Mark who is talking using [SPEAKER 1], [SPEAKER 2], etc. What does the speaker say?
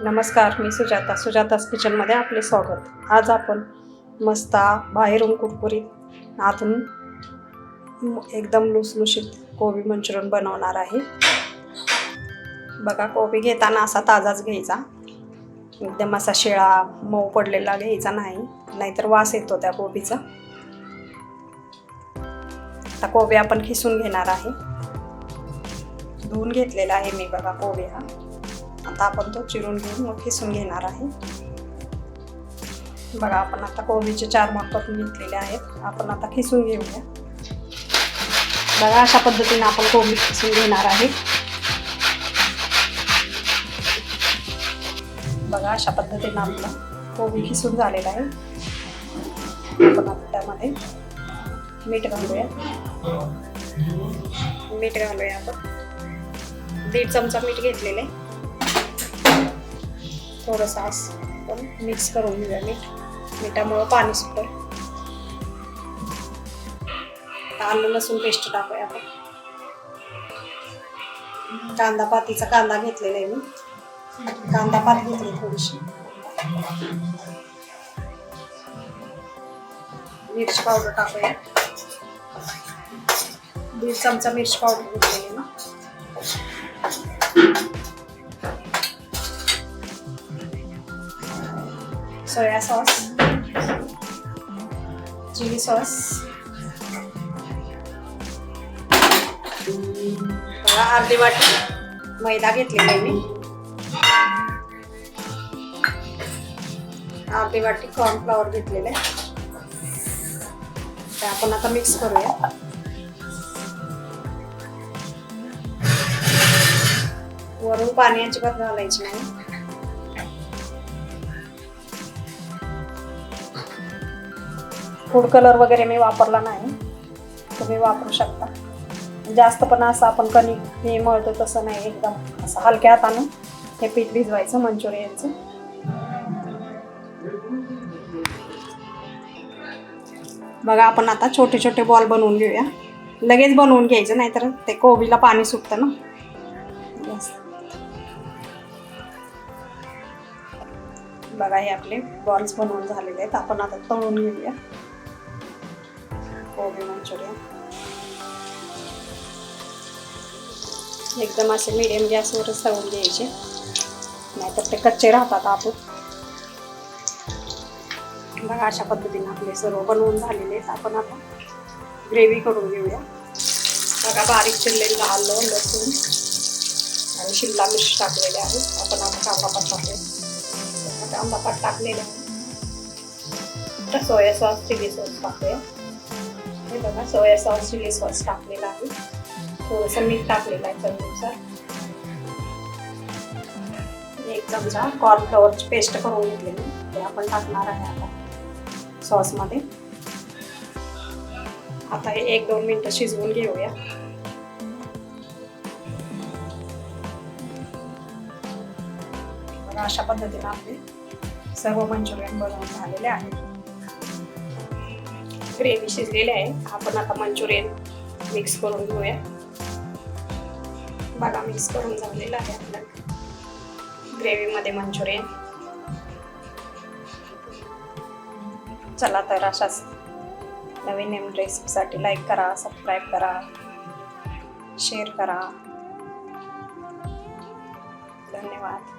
[SPEAKER 1] नमस्कार, मी सुजातास किचनमध्ये आपले स्वागत। आज आपण मस्त बाहेरून कुरकुरीत आतून एकदम लुसलुशीत कोबी मंचुरियन बनवणार आहे। बघा, कोबी घेताना असा ताजाच घ्यायचा, एकदम असा शिळा मऊ पडलेला घ्यायचा नाही, नाहीतर वास येतो त्या कोबीचा। आता कोबी आपण खिसून घेणार आहे। धुवून घेतलेला आहे मी बघा कोबी हा। आता आपण तो चिरून घेऊन मग खिसून घेणार आहे। बघा, आपण आता कोबीचे 4 भाग करून घेतलेले आहेत। आपण आता खिसून घेऊया। बघा, अशा पद्धतीने आपण कोबी खिसून घेणार आहे। बघा, अशा पद्धतीने आपला कोबी खिसून झालेला आहे। आपण आता त्यामध्ये मीठ घालूया। आपण 1.5 चमचा मीठ घेतलेले, थोडंसं आपण मिक्स करून घेऊया। मिठामुळे पाणी सुटेल। आलं लसूण पेस्ट टाकूया आपण। पातीचा कांदा घेतलेला आहे मी, पात घेतली थोडीशी। मिरची पावडर टाकूया, 1.5 चमचा मिरची पावडर घेतलेली ना। सोया सॉस, चिली सॉस, अर्धी वाटी मैदा घेतलेला आहे मी, अर्धी वाटी कॉर्नफ्लॉवर घेतलेले आहे। ते आपण आता मिक्स करूया। वरून पाणी अजिबात घालायचे नाही। फूड कलर वगैरे मी वापरला नाही, तुम्ही वापरू शकता। जास्त पण असं आपण कणिक हे मळतो तसं नाही, एकदम असं हलक्या हातानं हे पीठ भिजवायचं मंचुरियनचं। बघा, आपण आता छोटे छोटे बॉल बनवून घेऊया। लगेच बनवून घ्यायचं, नाहीतर ते कोबीला पाणी सुटतं ना। बघा, हे आपले बॉल्स बनवून झालेले आहेत। आपण आता तळून घेऊया कोबी मंचुरियन। एकदम असे मीडियम गॅसवरच तळून घ्यायचे, नाहीतर ते कच्चे राहतात आतून। बघा, अशा पद्धतीने आपले सर्व बनवून झालेले आहेत। आपण आता ग्रेव्ही करून घेऊया। बघा, बारीक चिरलेलं आलं, लसूण आणि शिमला मिरची टाकलेले आहे। आपण आता कांदापात टाकूया। कांदापात टाकलेला आहे। तर सोया सॉस, चिली सॉस टाकूया। हे बघा, सोया सॉस, चिली सॉस टाकलेला आहे। थोडंसं मीठ टाकलेलं आहे चवीनुसार। 1 चमचा कॉर्नफ्लॉवरची पेस्ट करून घेतलेली, ते आपण टाकणार आहे आता सॉसमध्ये। आता हे 1-2 मिनिटं शिजवून घेऊया। बघा, अशा पद्धतीने आपले सर्व मंचुरियन बनवून झालेले आहेत। ग्रेव्ही शिजलेली आहे। आपण आता मंचुरियन मिक्स करून घेऊया। बघा, मिक्स करून झालेलं आहे आपल्या ग्रेव्हीमध्ये मंचुरियन। चला तर, अशाच नवीन रेसिपीसाठी लाईक करा, सबस्क्राईब करा, शेअर करा। धन्यवाद।